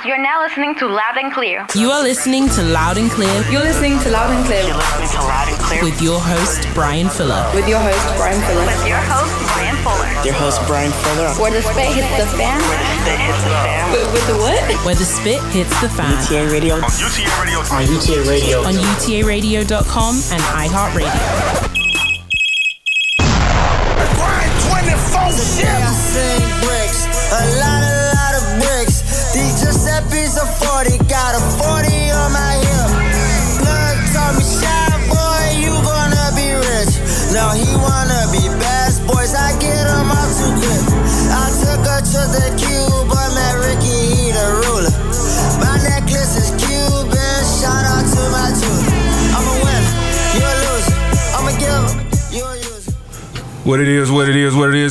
You're now listening to Loud and Clear. You are listening to Loud and Clear. You're listening to Loud and Clear. You're listening to Loud and Clear. With your host, Brian Fuller. With your host, Brian Fuller. With your host, Brian Fuller. Your host, Brian Fuller. Where the spit hits the fan. Where the spit hits the fan. With the what? Where the spit hits the fan. UTA Radio. On UTA Radio. On UTA Radio. On utaradio.com and iHeartRadio. Grind 24/7. I sing bricks, a lot of bricks. These Giuseppe's a 40, got a 40 on my hip. Blood told me, shy boy, you gonna be rich. No, he wanna be best boys, I get him out too quick. I took her to the Cube, but met Ricky, he the ruler. My necklace is Cuban, shout out to my jeweler. I'm a winner, you're a loser. I'm a giver, you're a user. What it is.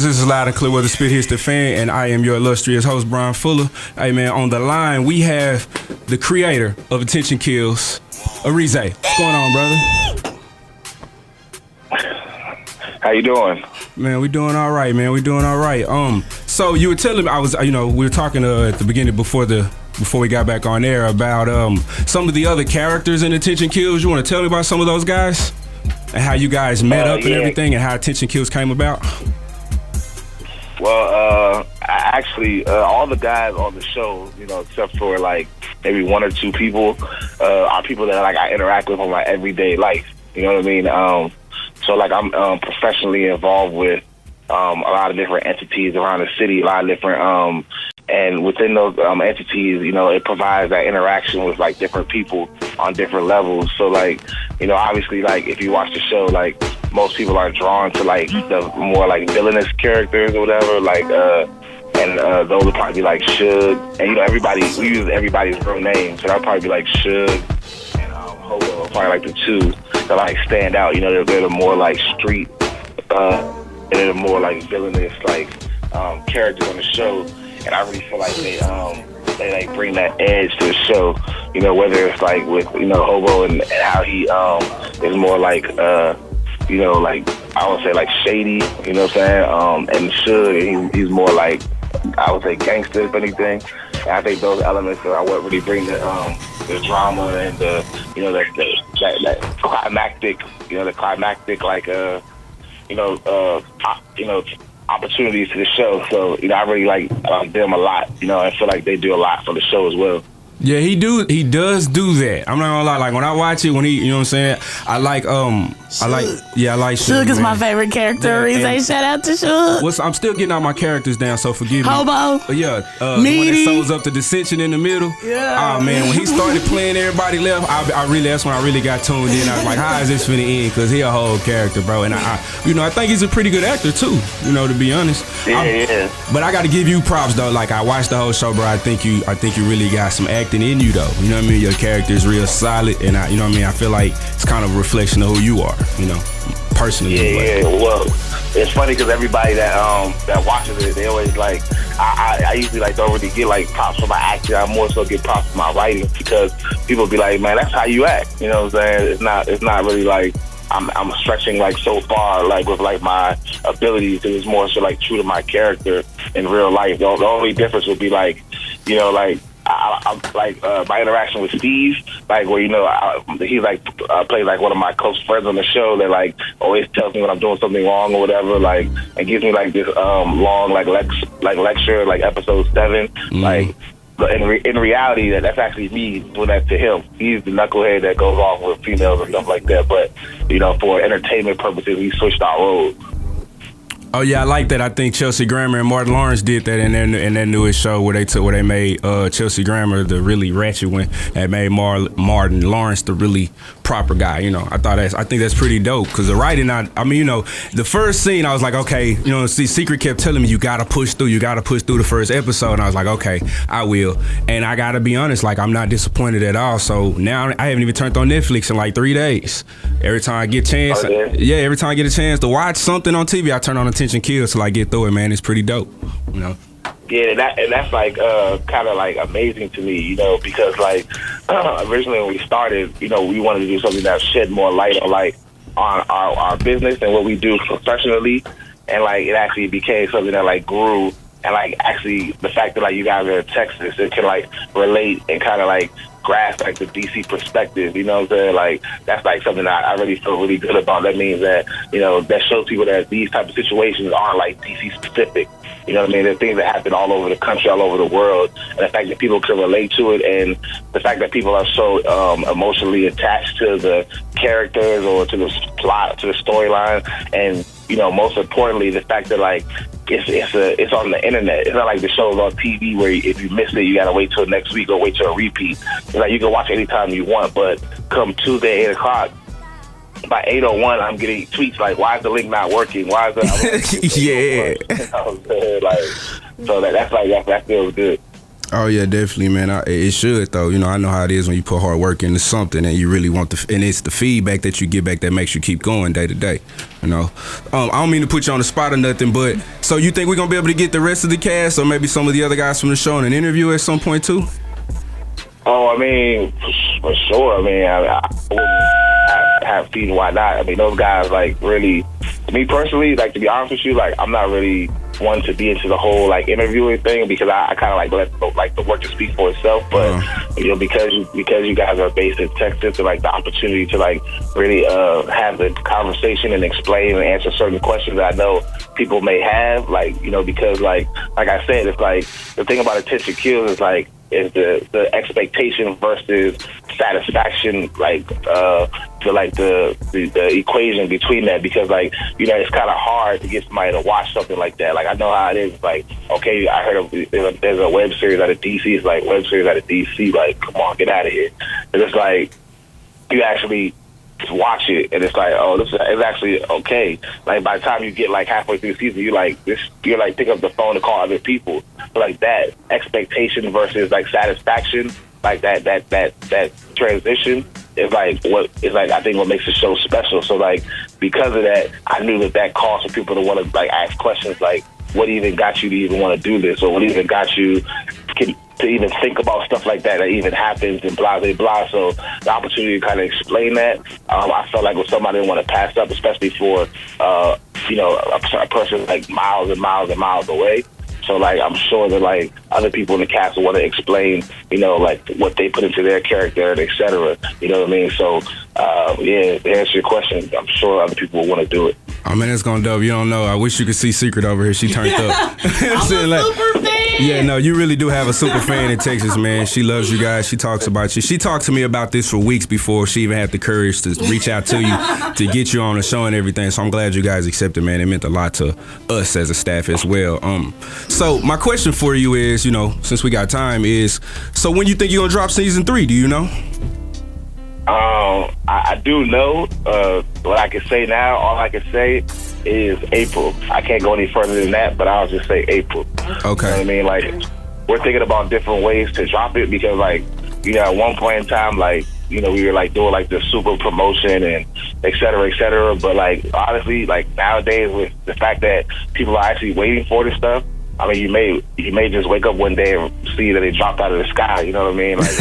This is Loud and Clear where the spit hits the fan, and I am your illustrious host, Brian Fuller. Hey, man, on the line, we have the creator of Attention Kills, Arize. What's going on, brother? How you doing? Man, we doing all right, man. We doing all right. So you were telling me, we were talking at the beginning before we got back on air about some of the other characters in Attention Kills. You want to tell me about some of those guys? And how you guys met up and everything, and how Attention Kills came about? Well, actually, all the guys on the show, except for like maybe one or two people, are people that I interact with on my everyday life. You know what I mean? So like I'm professionally involved with a lot of different entities around the city, a lot of different, and within those entities, it provides that interaction with like different people on different levels. So like, obviously, like if you watch the show, like most people are drawn to like the more like villainous characters or whatever, like and those would probably be like Suge, and we use everybody's real name, so that'll probably be like Suge and Hobo, probably like the two that like stand out. They're the more like street, and they're the more like villainous like characters on the show, and I really feel like they like bring that edge to the show. Whether it's like with Hobo and how he is more like like I would say like shady, you know what I'm saying? And Suge, he's more like I would say gangster if anything. And I think those elements are what really bring the drama and the that climactic like opportunities to the show. So I really like them a lot. I feel like they do a lot for the show as well. Yeah, he does do that. I'm not gonna lie. Like when I watch it, when he, what I'm saying, I like Suge is my favorite character. Arize, shout out to Suge. I'm still getting all my characters down, so forgive me. Hobo. Yeah, when it shows up the dissension in the middle. Yeah. Oh man, when he started playing, everybody left. That's when I really got tuned in. I was like, how is this finna end? Because he a whole character, bro. And I think he's a pretty good actor too. To be honest. Yeah. But I got to give you props though. Like I watched the whole show, bro. I think you really got some acting in you though. You know what I mean? Your character is real solid, and I feel like it's kind of a reflection of who you are. Personally. Yeah. Well, it's funny because everybody that watches it, they always like. I usually don't really get like props for my acting. I more so get props for my writing because people be like, man, that's how you act. You know what I'm saying? It's not really like I'm stretching like so far like with like my abilities. It's more so like true to my character in real life. The only difference would be like, I like my interaction with Steve, like where he like plays like one of my close friends on the show that like always tells me when I'm doing something wrong or whatever, like and gives me like this long like lecture like episode 7, like. But in reality, that's actually me doing that to him. He's the knucklehead that goes off with females and stuff like that. But for entertainment purposes, we switched our roles. Oh yeah, I like that. I think Chelsea Grammer and Martin Lawrence did that in their newest show where they made Chelsea Grammer the really ratchet one and made Martin Lawrence the really proper guy. I think that's pretty dope because the writing. The first scene I was like, okay, Secret kept telling me you gotta push through the first episode, and I was like, okay, I will. And I gotta be honest, like I'm not disappointed at all. So now I haven't even turned on Netflix in like 3 days. Every time I get a chance, every time I get a chance to watch something on TV, I turn on Attention Kills till I get through it, man. It's pretty dope, Yeah, and that's like kind of like amazing to me, because like originally when we started, we wanted to do something that shed more light on our business and what we do professionally, and like it actually became something that like grew and like actually the fact that like you guys are in Texas, it can like relate and kind of like grasp like the DC perspective, you know what I'm saying? Like that's like something that I really feel really good about. That means that, you know, that shows people that these type of situations aren't like DC specific. You know what I mean? There are things that happen all over the country, all over the world, and the fact that people can relate to it, and the fact that people are so emotionally attached to the characters or to the plot, to the storyline, and you know, most importantly, the fact that like it's on the internet. It's not like the show's on TV where if you miss it, you gotta wait till next week or wait till a repeat. It's like you can watch anytime you want, but come Tuesday 8:00. By 8:01, I'm getting tweets like, "Why is the link not working? Why is it?" Yeah. You know what I'm saying? Like, so that feels good. Oh yeah, definitely, man. It should though. You know, I know how it is when you put hard work into something and you really want and it's the feedback that you get back that makes you keep going day to day. You know, I don't mean to put you on the spot or nothing, but so you think we're gonna be able to get the rest of the cast or maybe some of the other guys from the show in an interview at some point too? Oh, I mean, for sure. I mean, I wouldn't have seen why not. I mean, those guys, like, really, me personally, like, to be honest with you, like, I'm not really one to be into the whole, like, interviewing thing because I kind of, let the work to speak for itself. But, you know, because you guys are based in Texas and, like, the opportunity to, like, really have the conversation and explain and answer certain questions that I know people may have, like, you know, because, like I said, it's, like, the thing about Attention Kills is, like, is the expectation versus satisfaction, like the equation between that, because like, you know, it's kind of hard to get somebody to watch something like that. Like I know how it is. Like, okay, I heard there's a web series out of DC. It's like web series out of DC. Like, come on, get out of here. And it's like you actually just watch it, and it's like, oh, this is actually okay. Like by the time you get like halfway through the season, you're like pick up the phone to call other people. But like that expectation versus like satisfaction, like that transition is like what is like I think what makes the show special. So like because of that, I knew that caused for people to want to like ask questions like, what even got you to even want to do this, or what even got you to even think about stuff like that even happens and blah, blah, blah. So the opportunity to kind of explain that, I felt like was somebody I didn't want to pass up, especially for, you know, a person like miles and miles and miles away. So, like, I'm sure that, like, other people in the cast will want to explain, you know, like, what they put into their character and et cetera. You know what I mean? So, yeah, to answer your question, I'm sure other people will want to do it. Oh, man, it's going to dope. You don't know. I wish you could see Secret over here. She turned up. I'm a super fan. Yeah, no, you really do have a super fan in Texas, man. She loves you guys. She talks about you. She talked to me about this for weeks before she even had the courage to reach out to you to get you on the show and everything. So I'm glad you guys accepted, man. It meant a lot to us as a staff as well. So my question for you is, you know, since we got time, is so when you think you're gonna drop season 3? Do you know? I do know. What I can say now, all I can say is April. I can't go any further than that, but I'll just say April. Okay. You know what I mean? Like, we're thinking about different ways to drop it because, like, you know, at one point in time, like, you know, we were, like, doing, like, the super promotion and et cetera, et cetera. But, like, honestly, like, nowadays with the fact that people are actually waiting for this stuff, I mean, you may just wake up one day and see that it dropped out of the sky. You know what I mean? Like,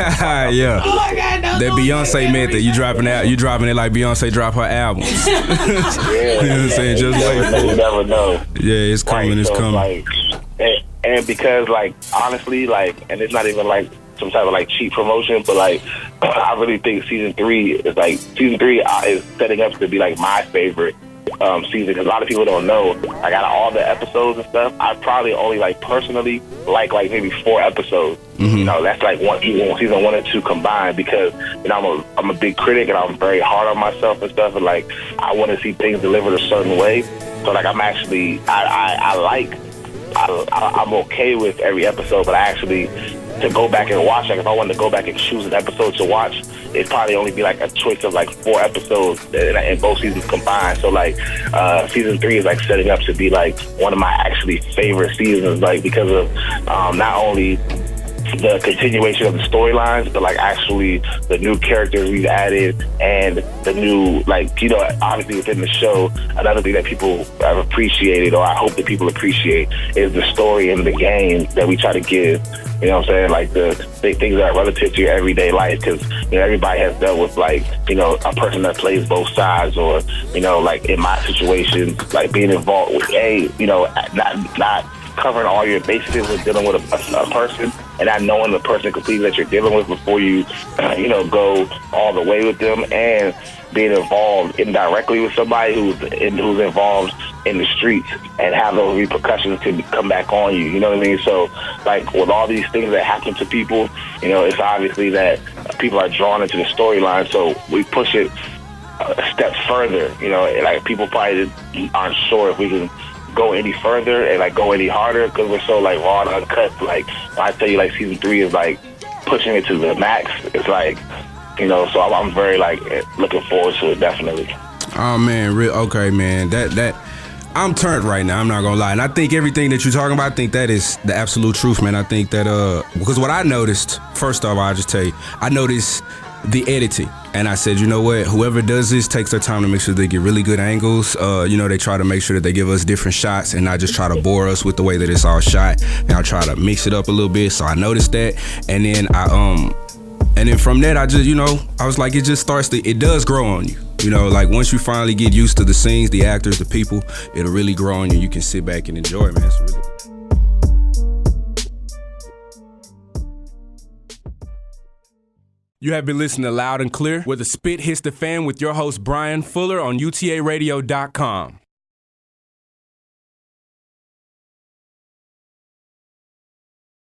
yeah. Oh my God, that Beyonce method. You dropping it like Beyonce drop her albums. Yeah, you know what I'm saying? Just wait. You never know. Yeah, it's coming. Right, it's so, coming. Like, and because, like, honestly, like, and it's not even like some type of like cheap promotion, but like, I really think season 3 is setting up to be like my favorite season, because a lot of people don't know, like, out of all the episodes and stuff, I probably only like personally like maybe 4 episodes. Mm-hmm. You know, that's like season 1 and 2 combined, because, you know, I'm a big critic and I'm very hard on myself and stuff, and like I want to see things delivered a certain way. So like I'm actually I'm okay with every episode, but I actually, to go back and watch, like if I wanted to go back and choose an episode to watch, it'd probably only be like a choice of like 4 episodes in both seasons combined. So like season 3 is like setting up to be like one of my actually favorite seasons, like because of not only the continuation of the storylines, but like actually the new characters we've added and the new, like, you know, obviously within the show, another thing that people have appreciated, or I hope that people appreciate, is the story and the game that we try to give. You know what I'm saying? Like the things that are relative to your everyday life, because, you know, everybody has dealt with, like, you know, a person that plays both sides, or, you know, like in my situation, like being involved with you know, not covering all your bases with dealing with a person and not knowing the person completely that you're dealing with before you, go all the way with them, and being involved indirectly with somebody who's involved in the streets and have those repercussions to come back on you. You know what I mean? So, like, with all these things that happen to people, it's obviously that people are drawn into the storyline. So we push it a step further. Like, people probably aren't sure if we can go any further and like go any harder because we're so like raw and uncut. Like, when I tell you, like, season 3 is like pushing it to the max. It's like, so I'm very like looking forward to it, definitely. Oh man, okay, man. That I'm turned right now. I'm not gonna lie, and I think everything that you're talking about, I think that is the absolute truth, man. I think that because what I noticed, first off, I'll just tell you, I noticed the editing, and I said, you know what? Whoever does this takes their time to make sure they get really good angles. They try to make sure that they give us different shots and not just try to bore us with the way that it's all shot. And I try to mix it up a little bit. So I noticed that, and then and then from that, I just, I was like, it just it does grow on you. Like once you finally get used to the scenes, the actors, the people, it'll really grow on you. You can sit back and enjoy it, man. It's really You have been listening to Loud and Clear, where the spit hits the fan with your host, Brian Fuller, on UTARadio.com.